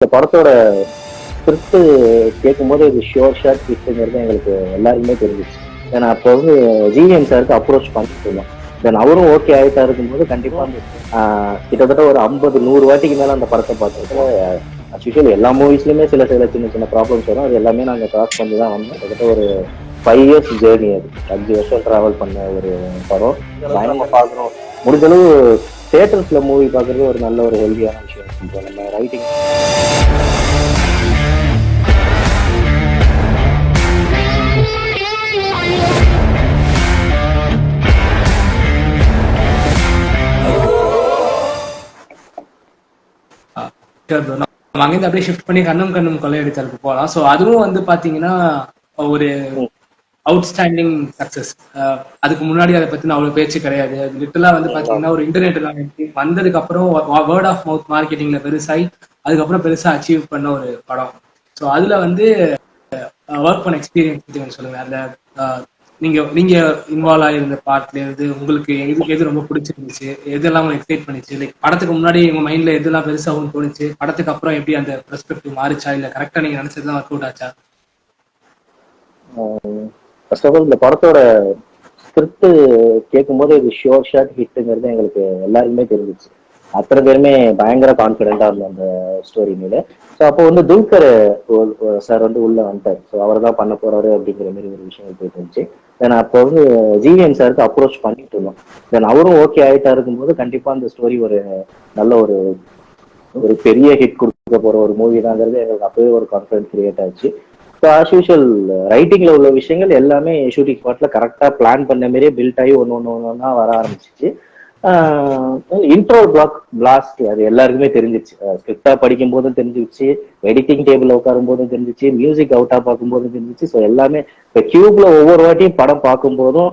இந்த படத்தோட ஸ்கிரிப்ட் கேட்கும்போது இது ஷோர் ஷாட் ஹிட்ங்கிறது எங்களுக்கு எல்லாருக்குமே தெரிஞ்சிச்சு. ஏன்னா அப்போ வந்து ஜிவிஎம் சாருக்கு அப்ரோச் பண்ணிட்டு இருந்தோம். தென் அவரும் ஓகே ஆயிட்டா இருக்கும்போது கண்டிப்பா அந்த கிட்டத்தட்ட ஒரு 50-100 வாட்டிக்கு மேல அந்த படத்தை பார்த்துருக்கோம். அஸ்யூஷுவல் எல்லா மூவிஸ்லயுமே சில சில சின்ன சின்ன ப்ராப்ளம்ஸ் வரும். அது எல்லாமே நாங்கள் கிராஸ் பண்ணி தான் வந்தோம். கிட்டத்தட்ட ஒரு 5 இயர்ஸ் ஜேர்னி, அது 5 வருஷம் டிராவல் பண்ண ஒரு படம். பயணமா பார்க்குறோம். முடிஞ்ச அளவு தியேட்டர்ஸ்ல மூவி பார்க்கறது ஒரு நல்ல ஒரு ஹெல்தியான விஷயம். இப்போ நம்ம ரைட்டிங் நம்ம அங்கிருந்து அப்படியே ஷிஃப்ட் பண்ணி கண்ணும் கண்ணும் கொள்ளையடித்தலுக்கு போகலாம். ஸோ அதுவும் வந்து பாத்தீங்கன்னா ஒரு அவுட்ஸ்டாண்டிங் சக்சஸ். அதுக்கு முன்னாடி அதை பத்தின அவ்வளவு பேச்சு கிடையாது. அது லிட்டலா வந்து பாத்தீங்கன்னா ஒரு இன்டர்நெட் வந்ததுக்கு அப்புறம் வேர்ட் ஆஃப் மவுத் மார்க்கெட்டிங்ல பெருசாகி அதுக்கப்புறம் பெருசா அச்சீவ் பண்ண ஒரு படம். ஸோ அதுல வந்து ஒர்க் பண்ண எக்ஸ்பீரியன்ஸ் பத்தி சொல்லுங்க. அந்த நீங்க நீங்க இன்வால்வ் ஆகிருந்த பார்ட்ல இருந்து உங்களுக்கு எது ரொம்ப பிடிச்சிருந்துச்சு, எதெல்லாம் உங்களுக்கு எக்ஸைட் பண்ணிச்சு, லைக் படத்துக்கு முன்னாடி உங்க மைண்ட்ல எதெல்லாம் பெருசாகவும் தோணுச்சு, படத்துக்கு அப்புறம் எப்படி அந்த பெர்ஸ்பெக்டிவ் மாறிச்சா, இல்ல கரெக்டா நீங்க நினைச்சதுதான் ஒர்க் அவுட் ஆச்சா? ஃபர்ஸ்ட் ஆஃப் ஆல் இந்த படத்தோட ஸ்கிரிப்ட் கேட்கும்போது இது ஷோர் ஷாட் ஹிட்ங்கிறது எங்களுக்கு எல்லாருக்குமே தெரிஞ்சிச்சு. அத்தனை பேருமே பயங்கர கான்ஃபிடென்டா இருந்தோம் அந்த ஸ்டோரி மேல. ஸோ அப்போ வந்து துல்கர் சார் வந்து உள்ள வந்துட்டார். ஸோ அவர் தான் பண்ண போறாரு அப்படிங்கிற மாதிரி ஒரு விஷயம் போயிட்டு இருந்துச்சு. தென் அப்போ வந்து ஜிவிஎம் சாருக்கு அப்ரோச் பண்ணிட்டு இருந்தோம். தென் அவரும் ஓகே ஆயிட்டா இருக்கும்போது கண்டிப்பா அந்த ஸ்டோரி ஒரு நல்ல ஒரு ஒரு பெரிய ஹிட் கொடுக்க போற ஒரு மூவி தாங்கிறது எங்களுக்கு அப்பவே ஒரு கான்ஃபிடன்ஸ் கிரியேட் ஆச்சு. ஸோ ஆஸ் யூஷுவல் ரைட்டிங்ல உள்ள விஷயங்கள் எல்லாமே ஷூட்டிங் ஸ்பாட்ல கரெக்டா பிளான் பண்ண மாதிரியே பில்ட் ஆகி ஒன்னு வர ஆரம்பிச்சிச்சு. இன்ட்ரோ பிளாஸ்ட் அது எல்லாருக்குமே தெரிஞ்சிச்சு. ஸ்கிரிப்டா படிக்கும் போதும் தெரிஞ்சிச்சு, எடிட்டிங் டேபிள் உட்காரும் போதும் தெரிஞ்சிச்சு, மியூசிக் அவுட்டா பார்க்கும் போதும் தெரிஞ்சிச்சு. ஸோ எல்லாமே இப்போ கியூப்ல ஒவ்வொரு வாட்டியும் படம் பார்க்கும் போதும்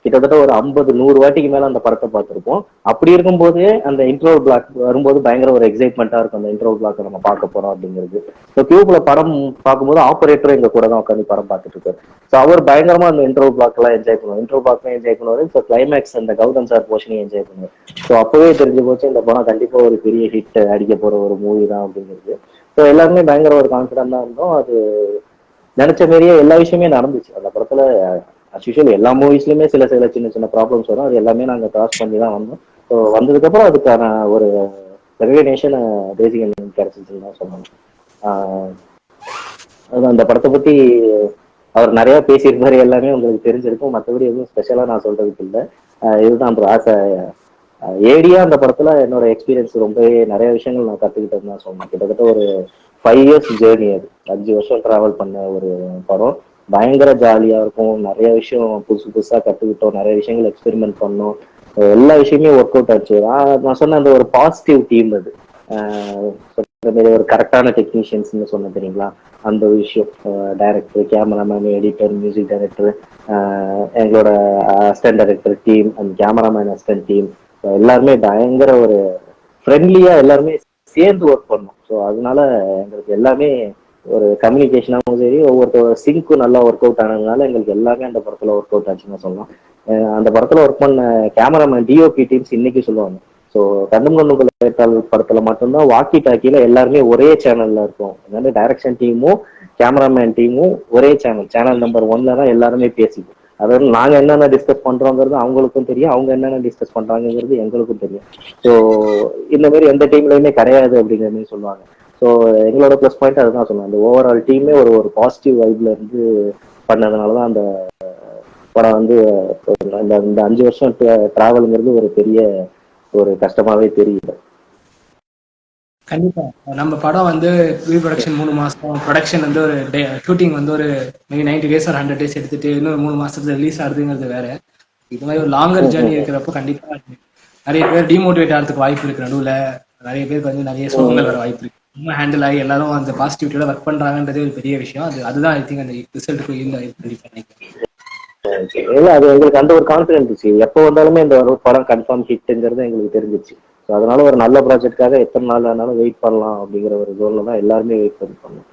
கிட்டத்தட்ட ஒரு 50-100 வாட்டிக்கு மேல அந்த படத்தை பார்த்திருப்போம். அப்படி இருக்கும்போது அந்த இன்ட்ரோ பிளாக் வரும்போது பயங்கர ஒரு எக்ஸைட்மெண்டா இருக்கும். அந்த இன்ட்ரோ பிளாக் நம்ம பார்க்க போறோம் அப்படிங்கிறது. ஸோ கியூப்ல படம் பார்க்கும்போது ஆப்பரேட்டரும் எங்க கூட தான் உட்காந்து படம் பார்த்துட்டு இருக்காரு. ஸோ அவர் பயங்கரமா அந்த இன்ட்ரோ பிளாக் எல்லாம் என்ஜாய் பண்ணுவார். இன்ட்ரோ பிளாக் என்ஜாய் பண்ணுவாரு. ஸோ கிளைமேக்ஸ் அந்த கௌதம் சார் போர்ஷனையும் என்ஜாய் பண்ணுவார். ஸோ அப்பவே தெரிஞ்சு போச்சு இந்த படம் கண்டிப்பா ஒரு பெரிய ஹிட் அடிக்க போற ஒரு மூவி தான் அப்படிங்கிறது. ஸோ எல்லாருமே பயங்கர ஒரு கான்ஃபிடென்டா இருந்தோம். அது நினைச்ச மாதிரியே எல்லா விஷயமே நடந்துச்சு அந்த படத்துல. அஸ்யூஷுவல் எல்லா மூவிஸ்லயுமே சில சில சின்ன சின்ன ப்ராப்ளம்ஸ் வரும். அது எல்லாமே நாங்கள் கிராஸ் பண்ணி தான் வந்தோம். ஸோ வந்ததுக்கு அப்புறம் அதுக்கான ஒரு ரெகக்னேஷன் பேசிக் கிடைச்சிச்சுன்னு தான் சொல்லணும். அது அந்த படத்தை பத்தி அவர் நிறைய பேசியிருப்பாரு. எல்லாமே உங்களுக்கு தெரிஞ்சிருக்கும். மற்றபடி எதுவும் ஸ்பெஷலா நான் சொல்றதுக்கு இல்லை. இதுதான் ஆசை. ஏடியா அந்த படத்துல என்னோட எக்ஸ்பீரியன்ஸ் ரொம்பவே நிறைய விஷயங்கள் நான் கத்துக்கிட்டேன்னு தான் சொல்லணும். கிட்டத்தட்ட ஒரு 5 இயர்ஸ் ஜேர்னி, அது 5 வருஷம் டிராவல் பண்ண ஒரு படம். பயங்கர ஜாலியா இருக்கும். நிறைய விஷயம் புதுசு புதுசா கத்துக்கிட்டோம். நிறைய விஷயங்கள் எக்ஸ்பெரிமெண்ட் பண்ணோம். எல்லா விஷயமே ஒர்க் அவுட் ஆச்சு. நான் சொன்ன அந்த ஒரு பாசிட்டிவ் டீம் அது. ஒரு கரெக்டான டெக்னீஷியன்ஸ்னு சொன்ன தெரியுங்களா, அந்த விஷயம். Director, cameraman, editor, music director, எங்களோட அசிஸ்டன்ட் டைரக்டர் டீம், அந்த கேமராமேன் அசிஸ்டன்ட் டீம் எல்லாருமே பயங்கர ஒரு ஃப்ரெண்ட்லியா எல்லாருமே சேர்ந்து ஒர்க் பண்ணோம். ஸோ அதனால எங்களுக்கு எல்லாமே ஒரு கம்யூனிகேஷனாகவும் சரி, ஒவ்வொருத்தரோட சிங்க்கும் நல்லா ஒர்க் அவுட் ஆனதுனால எங்களுக்கு எல்லாமே அந்த படத்துல ஒர்க் அவுட் ஆச்சுன்னு சொல்லலாம். அந்த படத்துல ஒர்க் பண்ண கேமராமேன், டிஓபி டீம்ஸ் இன்னைக்கு சொல்லுவாங்க. ஸோ கண்ணும் கண்ணும் படத்துல மட்டும்தான் வாக்கி டாக்கில எல்லாருமே ஒரே சேனல்ல இருக்கும். அதனால டைரக்ஷன் டீமும் கேமராமேன் டீமும் ஒரே சேனல் நம்பர் 1ல தான் எல்லாருமே பேசிக்கும். அதாவது நாங்க என்னென்ன டிஸ்கஸ் பண்றோங்கிறது அவங்களுக்கும் தெரியும், அவங்க என்னென்ன டிஸ்கஸ் பண்றாங்கிறது எங்களுக்கும் தெரியும். ஸோ இந்த மாதிரி எந்த டீம்லயுமே கிடையாது அப்படிங்கிற மாதிரி சொல்லுவாங்க. ஸோ எங்களோட ப்ளஸ் பாயிண்ட் அதுதான் சொல்லுவாங்க. அந்த ஓவரால் டீமே ஒரு ஒரு பாசிட்டிவ் வைப்ல இருந்து பண்ணதுனாலதான் அந்த படம் வந்து இந்த 5 வருஷம் டிராவலுங்கிறது ஒரு பெரிய ஒரு கஷ்டமாவே தெரியல. கண்டிப்பா நம்ம படம் வந்து ப்ரீ ப்ரொடக்ஷன் 3 மாசம், ப்ரொடக்ஷன் வந்து ஒரு ஷூட்டிங் வந்து ஒரு 90 டேஸ் ஒரு 100 டேஸ் எடுத்துட்டு இன்னொரு 3 மாசத்துல ரிலீஸ் ஆகுதுங்கிறது வேற. இது மாதிரி ஒரு லாங்கர் ஜேர்னி இருக்கிறப்போ கண்டிப்பா நிறைய பேர் டிமோட்டிவேட் ஆகிறதுக்கு வாய்ப்பு இருக்கு. நடுவுல நிறைய பேருக்கு வந்து நிறைய சோகங்கள் வர வாய்ப்பு இருக்கு. ரொம்ப ஹேண்டில் ஆகி எல்லாரும் அந்த பாசிட்டிவிட்டியோட ஒர்க் பண்றாங்கன்றதே ஒரு பெரிய விஷயம். அதுதான் ஐ திங்க் அந்த ரிசல்ட்டுக்கு இல்லை கண்டிப்பா நினைக்கிறேன். இல்ல, அது எங்களுக்கு அந்த ஒரு கான்பிடன்ஸ் இருந்துச்சு. எப்போ வந்தாலுமே இந்த ஒரு படம் கன்ஃபார்ம் ஹிட்ங்கிறது எங்களுக்கு தெரிஞ்சிச்சு. ஸோ அதனால ஒரு நல்ல ப்ராஜெக்டுக்காக எத்தனை நாள் ஆனாலும் வெயிட் பண்ணலாம் அப்படிங்கிற ஒரு ஜோன்ல தான் எல்லாருமே வெயிட் பண்ணோம்.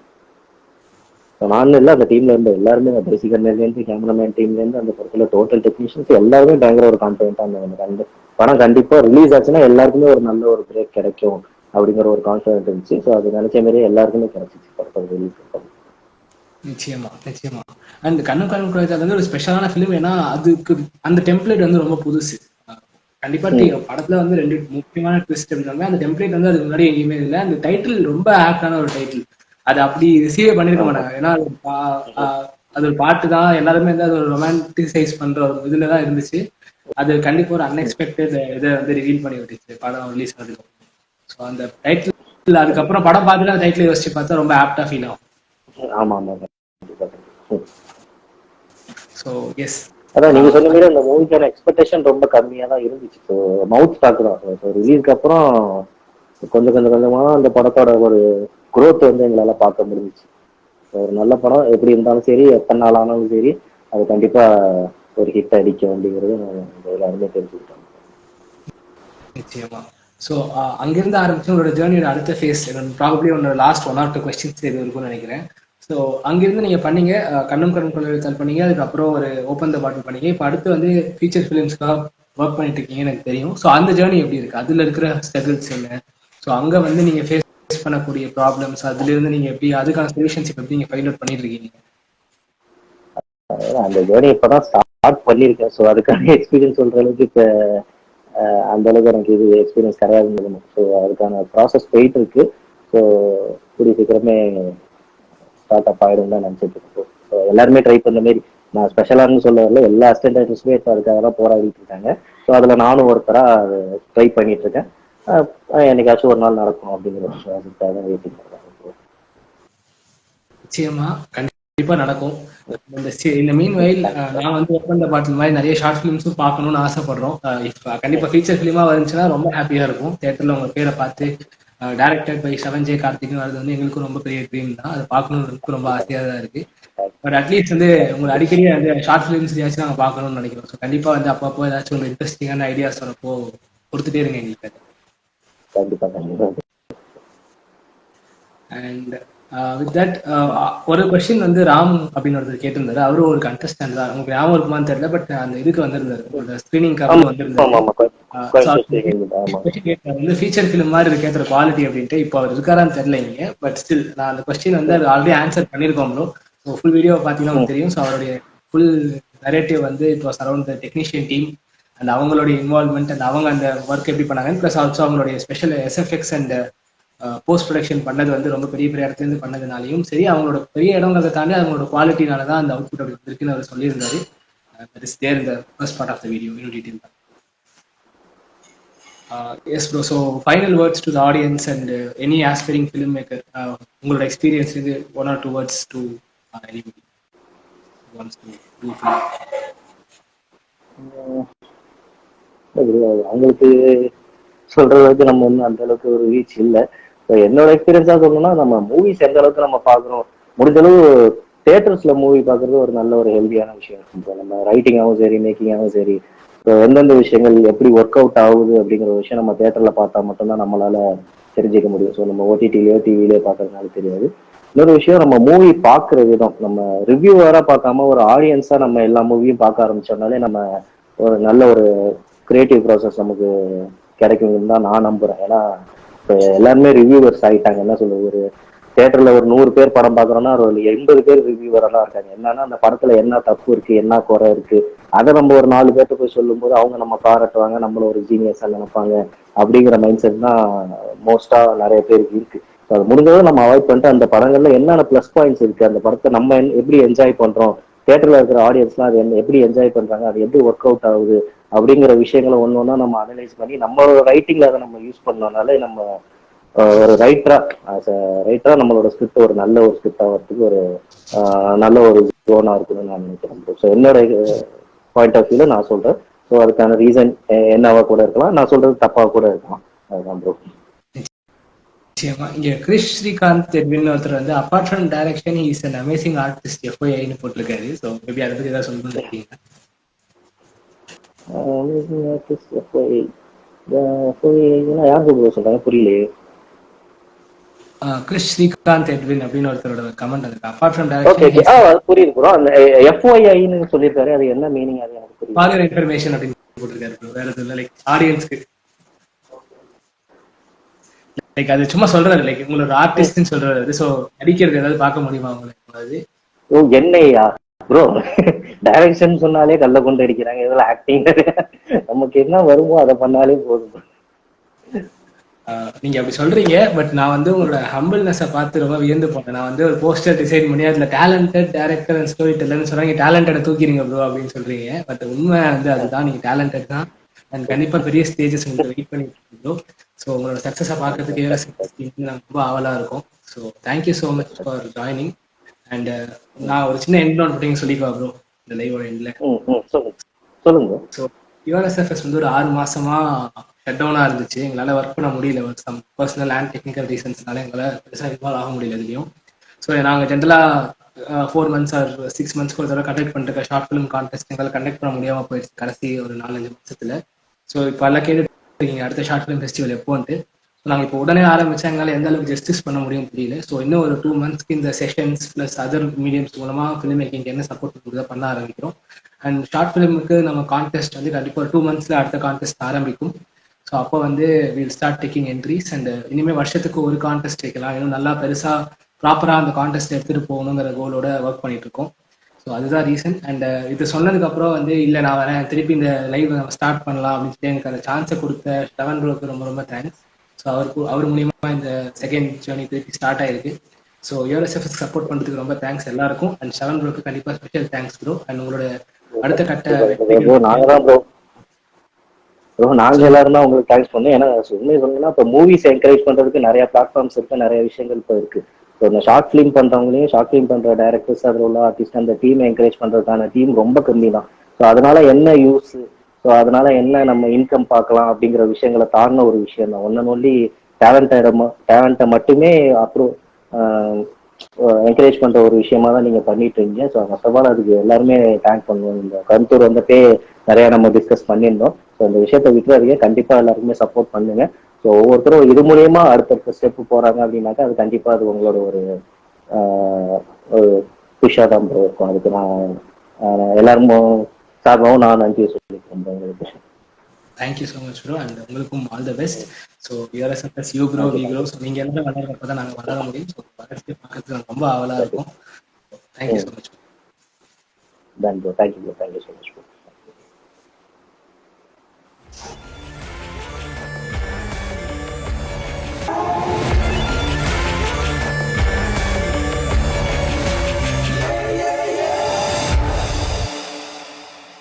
நான் இல்லை, அந்த டீம்ல இருந்து எல்லாருமே, பேசிக்கர்லேருந்து கேமராமேன் டீம்ல இருந்து அந்த படத்துல டோட்டல் டெக்னீஷியன்ஸ் எல்லாருமே பயங்கர ஒரு கான்பிடென்ட்டா இருந்தாங்க. அந்த படம் கண்டிப்பா ரிலீஸ் ஆச்சுன்னா எல்லாருக்குமே ஒரு நல்ல ஒரு பிரேக் கிடைக்கும் அப்படிங்கிற ஒரு கான்ஃபிடென்ட் இருந்துச்சு. ஸோ அது நினைச்ச மாதிரியே எல்லாருக்குமே கிடைச்சிச்சு படத்தோட ரிலீஸ். நிச்சயமா நிச்சயமா. அண்ட் கண்ணு கண்ணு குழந்தை வந்து ஒரு ஸ்பெஷலான ஃபிலிம். ஏன்னா அதுக்கு அந்த டெம்ப்ளேட் வந்து ரொம்ப புதுசு. கண்டிப்பா படத்துல வந்து 2 முக்கியமான ட்விஸ்ட் இருந்தாங்க. அந்த டெம்ப்ளேட் வந்து அதுக்கு முன்னாடி எங்கேயுமே இல்லை. அந்த டைட்டில் ரொம்ப ஆப்டான ஒரு டைட்டில். அது அப்படி ரிசீவே பண்ணிருக்க மாட்டாங்க. ஏன்னா அது ஒரு பாட்டு தான், எல்லாருமே வந்து அது ஒரு ரொமான்டிசைஸ் பண்ற ஒரு இதுலதான் இருந்துச்சு. அது கண்டிப்பா ஒரு அன்எக்ஸ்பெக்டட் இதை வந்து ரிவீல் பண்ணி விட்டுச்சு படம் ரிலீஸ் ஆனதுக்கு. ஸோ அந்த டைட்டில் அதுக்கப்புறம் படம் பார்த்துட்டு அந்த டைட்டில் யோசிச்சு பார்த்தா ரொம்ப ஆப்டா ஃபீல் ஆகும். ஆமா ஆமா. ஸோ எஸ், அதான் நீங்க சொன்ன மாதிரி அந்த மூவிக்கான எக்ஸ்பெக்டேஷன் ரொம்ப கம்மியா தான் இருந்துச்சு. ஸோ மவுத் டாக் தான். ஸோ ரிலீஸ்க்கு அப்புறம் கொஞ்சம் கொஞ்சம் கொஞ்சமா அந்த படத்தோட ஒரு குரோத் வந்து எங்களால பார்க்க முடிஞ்சிச்சு. ஒரு நல்ல படம் எப்படி இருந்தாலும் சரி, எத்தனை நாள் ஆனாலும் சரி, அது கண்டிப்பா ஒரு ஹிட் அடிக்கும் அப்படிங்கிறது எல்லாருமே தெரிஞ்சுக்கிட்டோம். நிச்சயமா. ஸோ அங்கிருந்து ஆரம்பிச்சு உங்களோட ஜேர்னியோட அடுத்த ஃபேஸ் ப்ராபப்ளி உங்களோட லாஸ்ட் 1 or 2 கொஸ்டின்ஸ் இது இருக்கும்னு நினைக்கிறேன். ஸோ அங்கிருந்து நீங்க பண்ணீங்க, கண்ணும் கண்ணும் கொள்ளையடித்தால் பண்ணீங்க, அதுக்கப்புறம் ஒரு ஓப்பன் த பாட்டில் பண்ணீங்க. இப்போ அடுத்து வந்து ஃபீச்சர் ஃபிலிம்ஸ்க்காக ஒர்க் பண்ணிட்டு இருக்கீங்கன்னு எனக்கு தெரியும். ஸோ அந்த ஜேர்னி எப்படி இருக்கு, அதுல இருக்கிற ஸ்ட்ரகிள்ஸ் என்ன, ஸோ அங்க வந்து நீங்க ஃபேஸ் பண்ணக்கூடிய ப்ராப்ளம்ஸ், அதுல இருந்து நீங்க எப்படி அதுக்கான சொல்யூஷன்ஸ் எப்படி நீங்க ஃபைண்ட் அவுட் பண்ணிட்டு இருக்கீங்க? அந்த ஜேர்னி இப்பதான் ஸ்டார்ட் பண்ணியிருக்கேன். ஸோ அதுக்கான எக்ஸ்பீரியன்ஸ் சொல்ற அளவுக்கு இப்போ அந்த அளவுக்கு எனக்கு இது எக்ஸ்பீரியன்ஸ் கிடையாதுன்னு. ஸோ அதுக்கான ப்ராசஸ் போயிட்டு இருக்கு. ஸோ கூடிய சீக்கிரமே ஸ்டார்ட் அப் ஆயிடும் தான் நினைச்சிட்டு இருக்கோம். ஸோ எல்லாருமே ட்ரை பண்ண மாதிரி, நான் ஸ்பெஷலானு சொல்ல வரல, எல்லா அசிஸ்டன்ட் டைரக்டர்ஸுமே இப்போ அதுக்காக தான் போராடிட்டு இருக்காங்க. ஸோ அதில் நானும் ஒருத்தராக ட்ரை பண்ணிட்டு இருக்கேன். என்னைக்காச்சும் ஒரு நாள் நடக்கும் அப்படிங்கிற அதுக்காக வெயிட்டிங் பண்ணுறேன். நிச்சயமா கண்டிப்பா நடக்கும். இந்த மீன் வயல் நான் வந்து ஒப்பன் த பாட்டில் மாதிரி நிறைய ஷார்ட் ஃபிலிம்ஸும் பார்க்கணும்னு ஆசைப்படுறோம். கண்டிப்பா ஃபீச்சர் ஃபிலிமா வந்துச்சுன்னா ரொம்ப ஹாப்பியா இருக்கும். தியேட்டர்ல உங்க பேரை பார்த்து டைரக்டட் பை ஷவன் ஜே கார்த்திக்னு வருது வந்து எங்களுக்கும் ரொம்ப பெரிய ட்ரீம் தான். அதை பார்க்கணும்னு ரொம்ப ஆசையா தான் இருக்கு. பட் அட்லீஸ்ட் வந்து உங்களுக்கு அடிக்கடி அந்த ஷார்ட் ஃபிலிம்ஸ் ஏதாச்சும் நாங்கள் பார்க்கணும்னு நினைக்கிறோம். ஸோ கண்டிப்பா வந்து அப்பப்போ ஏதாச்சும் உங்களுக்கு இன்ட்ரெஸ்டிங்கான ஐடியாஸ் வரப்போ கொடுத்துட்டே இருங்க எங்களுக்கு. கண்டிப்பா கண்டிப்பா. அண்ட் வித் தட் ஒரு கொஸ்டின் வந்து ராம் அப்படின்னு ஒருத்தர் கேட்டிருந்தாரு. அவரும் ஒரு கண்டஸ்டன்ட் தான், உங்களுக்கு ஞாபகம் இருக்குமான்னு தெரியல. பட் அந்த இதுக்கு வந்திருந்தாரு, ஒரு ஸ்கிரீனிங்காக வந்திருந்தாரு. வந்து ஃபீச்சர் ஃபிலிம் மாதிரி இருக்கேற்ற குவாலிட்டி அப்படின்ட்டு. இப்போ அவர் இருக்காரான்னு தெரியல இங்க. பட் ஸ்டில் நான் அந்த கொஸ்டின் வந்து அது ஆல்ரெடி ஆன்சர் பண்ணியிருக்கோம். ஸோ ஃபுல் வீடியோ பார்த்தீங்கன்னா தெரியும். ஸோ அவருடைய ஃபுல் நரேட்டிவ் வந்து இப்போ around the technician team and அவங்களுடைய இன்வால்மெண்ட் அண்ட் அவங்க அந்த ஒர்க் எப்படி பண்ணாங்க, பிளஸ் ஆல்சோ அவங்களுடைய special SFX and post production பண்ணது வந்து ரொம்ப பெரிய பெரிய இடத்துல இருந்து பண்ணதுனாலையும் சரி, அவங்களோட பெரிய இடங்கிறத தாண்டி அவங்களோட குவாலிட்டினால தான் அந்த அவுட்புட் அப்படி இருக்குன்னு அவர் சொல்லியிருந்தாரு. That is there in the first part of the video in detail. Yes bro, so final words to the audience and any aspiring film maker, உங்களோட எக்ஸ்பீரியன்ஸ் இது 1 or 2 words to anybody who wants to do film. அவங்களுக்கு சொல்ற அளவுக்கு நம்ம வந்து அந்த அளவுக்கு ஒரு ரீச் இல்லை. என்னோட எக்ஸ்பீரியன்ஸா சொல்லணும்னா, நம்ம மூவிஸ் எந்த அளவுக்கு நம்ம பாக்குறோம், முடிஞ்ச அளவு தியேட்டர்ஸ்ல மூவி பாக்குறது ஒரு நல்ல ஒரு ஹெல்தியான விஷயம். இப்போ நம்ம ரைட்டிங்காகவும் சரி, மேக்கிங்காகவும் சரி, எந்தெந்த விஷயங்கள் எப்படி ஒர்க் அவுட் ஆகுது அப்படிங்கிற ஒரு விஷயம் நம்ம தியேட்டர்ல பார்த்தா மட்டும்தான் நம்மளால தெரிஞ்சுக்க முடியும். ஸோ நம்ம ஓடிடிலயோ டிவிலயோ பாக்குறதுனால தெரியாது. இன்னொரு விஷயம், நம்ம மூவி பாக்குற விதம், நம்ம ரிவ்யூவரா பார்க்காம ஒரு ஆடியன்ஸா நம்ம எல்லா மூவியும் பார்க்க ஆரம்பிச்சோம்னாலே நம்ம ஒரு நல்ல ஒரு கிரியேட்டிவ் ப்ராசஸ் நமக்கு கிடைக்கும்னு தான் நான் நம்புறேன். ஏன்னா இப்போ எல்லாருமே ரிவ்யூவர்ஸ் ஆகிட்டாங்க. என்ன சொல்றது, ஒரு தியேட்டர்ல ஒரு 100 பேர் படம் பார்க்குறோம்னா ஒரு 80 பேர் ரிவ்யூவரெல்லாம் இருக்காங்க. என்னன்னா அந்த படத்துல என்ன தப்பு இருக்கு, என்ன குறை இருக்கு, அதை நம்ம ஒரு 4 பேர்ட்ட போய் சொல்லும் போது அவங்க நம்ம பாராட்டுவாங்க, நம்மள ஒரு ஜீனியஸா நினைப்பாங்க. அப்படிங்கிற மைண்ட் செட் தான் மோஸ்டா நிறைய பேருக்கு இருக்கு. அது முடிஞ்சதும் நம்ம அவாய்ட் பண்ணிட்டு அந்த படங்கள்ல என்னென்ன பிளஸ் பாயிண்ட்ஸ் இருக்கு, அந்த படத்தை நம்ம எப்படி என்ஜாய் பண்றோம், தியேட்டர்ல இருக்கிற ஆடியன்ஸ்லாம் அது எப்படி என்ஜாய் பண்றாங்க, அது எப்படி ஒர்க் அவுட் ஆகுது அப்படிங்கிற விஷயங்களை ஒன்று ஒன்றா நம்ம அனலைஸ் பண்ணி நம்மளோட ரைட்டிங்ல அதை நம்ம யூஸ் பண்ணோம்னாலே நம்ம ஒரு ரைட்டரா நம்மளோட ஸ்கிரிப்ட் ஒரு நல்ல ஒரு ஸ்கிரிப்டா வரதுக்கு ஒரு நல்ல ஒரு ஜோனா இருக்குன்னு நான் நினைக்கிறேன். ஸோ என்னோட பாயிண்ட் ஆஃப் வியூல நான் சொல்றேன். ஸோ அதுக்கான ரீசன் என்னவா கூட இருக்கலாம், நான் சொல்றது தப்பா கூட இருக்கலாம். அதுதான் ப்ரோ. நிச்சயமா இங்க கிரிஷ் ஸ்ரீகாந்த் எட்வின் ஒருத்தர் வந்து apart from direction he is an amazing artist எஃப்ஒய்ஐன்னு போட்டிருக்காரு. ஸோ மேபி அதை பத்தி ஏதாவது சொல்லணும்னு இருக்கீங்க? யாருக்கு சொல்றாங்க புரியலையே. கிரிஷ் ஸ்ரீகாந்த் எட்வின் அப்படின்னு ஒருத்தரோட கமெண்ட் இருக்கு. அப்பார்ட் ஃப்ரம் டைரக்ஷன் புரியுது ப்ரோ. அந்த எஃப்ஒய்ஐன்னு சொல்லியிருக்காரு, அது என்ன மீனிங், அது எனக்கு புரியல. ஃபார் இன்ஃபர்மேஷன் அப்படின்னு போட்டிருக்காரு ப்ரோ, வேற எதுவும் இல்லை, லைக் ஆடியன்ஸ்க்கு. லைக் அது சும்மா சொல்றாரு, லைக் உங்களோட ஆர்டிஸ்ட்னு சொல்றாரு. சோ நடிக்கிறது ஏதாவது பார்க்க முடியுமா உங்களுக்கு? அது ஓ என்னையா ப்ரோ, டைரக்ஷன் சொன்னாலே கல்ல கொண்டு அடிக்கிறாங்க, இதெல்லாம் ஆக்டிங். நமக்கு என்ன வருமோ அதை பண்ணாலே போதும். நீங்க அப்படி சொல்றீங்க, பட் நான் வந்து உங்களோட ஹம்பிள்னஸை பார்த்து ரொம்ப வியந்து போனேன். நான் வந்து ஒரு போஸ்டர் டிசைன் பண்ணி அதுல டேலண்டட் டேரக்டர் அண்ட் ஸ்டோரி டெல்லர்னு சொல்றாங்க, டேலண்டட தூக்கிடுங்க ப்ரோ அப்படின்னு சொல்றீங்க. பட் உண்மை வந்து அதுதான், நீங்க டேலண்டட் தான் அண்ட் கண்டிப்பா பெரிய ஸ்டேஜஸ் உங்களுக்கு வெயிட் பண்ணிட்டு இருக்கு ப்ரோ. ஸோ உங்களோட சக்ஸஸை பார்க்கறதுக்கு நான் ரொம்ப ஆவலா இருக்கும். So thank you so much for joining. And நான் ஒரு சின்ன எண்ட் நோட் போட்டீங்க சொல்லிக்குவா ப்ரோ இந்த லைவோட எண்ட்ல. சொல்லுங்க சொல்லுங்க. ஸோ யுஎன்எஸ்எஃப்எஸ் வந்து ஒரு 6 மாசமா ஷட் டவுனா இருந்துச்சு. எங்களால ஒர்க் பண்ண முடியல, ஒரு சம் பர்சனல் அண்ட் டெக்னிக்கல் ரீசன்ஸ்னால எங்களால் பெருசாக இன்வால்வ் ஆக முடியல எதுலையும். ஸோ நாங்கள் ஜென்ரலாக 4 மந்த்ஸ் ஆர் 6 மந்த்ஸ்க்கு ஒரு தடவை கண்டக்ட் பண்ணிட்டு ஷார்ட் ஃபிலிம் கான்டெஸ்ட் எங்களால் கண்டக்ட் பண்ண முடியாமல் போயிடுச்சு கடைசி ஒரு 4-5 மாசத்துல. ஸோ இப்போ எல்லாம் கேட்டுருக்கீங்க அடுத்த ஷார்ட் ஃபிலிம் ஃபெஸ்டிவல் எப்போன்ட்டு. ஸோ நாங்கள் இப்போ உடனே ஆரம்பிச்சா எங்களால் எந்த அளவுக்கு ஜஸ்டிஸ் பண்ண முடியும் தெரியல. ஸோ இன்னும் ஒரு 2 மந்த்ஸ்க்கு இந்த செஷன்ஸ் ப்ளஸ் அதர் மீடியம்ஸ் மூலமா ஃபிலிம் மேக்கிங் என்ன சப்போர்ட் கொடுத்தா பண்ண ஆரம்பிக்கிறோம். அண்ட் ஷார்ட் ஃபிலிமுக்கு நம்ம கான்டெஸ்ட் வந்து கண்டிப்பாக ஒரு 2 மந்த்ஸ்ல அடுத்த கான்டெஸ்ட் ஆரம்பிக்கும். ஸோ அப்போ வந்து will start taking entries and இனிமேல் வருஷத்துக்கு ஒரு கான்டெஸ்ட் வைக்கலாம், இன்னும் நல்லா பெருசா ப்ராப்பரா அந்த கான்டெஸ்ட் எடுத்துட்டு போகணுங்கிற கோலோட ஒர்க் பண்ணிட்டு இருக்கோம். ஸோ அதுதான் ரீசன். அண்ட் இது சொன்னதுக்கு அப்புறம் வந்து இல்லை நான் வரேன் திருப்பி இந்த லைவ் நம்ம ஸ்டார்ட் பண்ணலாம் அப்படின்னு சொல்லி எனக்கு அந்த சான்ஸை கொடுத்த ஷ்ரவன் ப்ரோக்கு ரொம்ப ரொம்ப தேங்க்ஸ். ஸோ அவர் மூலியமா இந்த செகண்ட் ஜேர்னி திருப்பி ஸ்டார்ட் ஆயிருக்கு. ஸோ யுஎன்எஸ்எஃப்எஸ் சப்போர்ட் பண்றதுக்கு ரொம்ப தேங்க்ஸ் எல்லாருக்கும். அண்ட் ஷ்ரவன் ப்ரோக்கு கண்டிப்பா ஸ்பெஷல் தேங்க்ஸ் ப்ரோ. அண்ட் உங்களோட அடுத்த கட்ட நாங்க தான் ப்ரோ நாங்க எல்லாரும் தான் உங்களுக்கு தேங்க்ஸ் பண்ணோம். ஏன்னா உண்மையை சொல்லணும்னா இப்போ மூவிஸ் என்கரேஜ் பண்றதுக்கு நிறைய பிளாட்ஃபார்ம்ஸ் இருக்கு, நிறைய விஷயங்கள் இப்போ இருக்கு. ஸோ இந்த ஷார்ட் ஃபிலிம் பண்றவங்களையும் ஷார்ட் ஃபிலிம் பண்ற டேரக்டர்ஸ் அதில் உள்ள ஆர்டிஸ்ட் அந்த டீம் என்கரேஜ் பண்றதுக்கான டீம் ரொம்ப கம்மி தான். ஸோ அதனால என்ன யூஸ், ஸோ அதனால என்ன நம்ம இன்கம் பார்க்கலாம் அப்படிங்கிற விஷயங்களை தாண்டின ஒரு விஷயம் தான். ஒன்னு ஒன்லி டேலண்ட்டை மட்டுமே அப்ரூவ் என்கரேஜ் பண்ற ஒரு விஷயமா தான் நீங்க பண்ணிட்டு இருக்கீங்க. ஸோ மொத்தமாக அதுக்கு எல்லாருமே தேங்க் பண்ணுவோம். இந்த கருத்தூர் வந்துட்டே நிறைய நம்ம டிஸ்கஸ் பண்ணியிருந்தோம். ஸோ இந்த விஷயத்த விட்டுறதுக்கு கண்டிப்பா எல்லாருக்குமே சப்போர்ட் பண்ணுங்க. ஸோ ஒவ்வொருத்தரும் இது மூலியமா அடுத்தடுத்த ஸ்டெப் போறாங்க அப்படின்னாக்கா அது கண்டிப்பா அது உங்களோட ஒரு புஷா தான் இருக்கும். அதுக்கு நான் எல்லாரும் சார்பாகவும் நான் நன்றி சொல்லிக்கிறேன் உங்களுக்கு. Thank you so much bro and உங்களுக்கும் all the best. So UNSFS you grow we grow. So நீங்கள் என்ன வளர்றப்ப தான் நாங்கள் வளர முடியும். ஸோ வளர்ச்சி பார்க்கறதுக்கு ரொம்ப ஆவலாக இருக்கும். Thank you so much. Done, bro. Thank you, bro. Thank you so much, bro.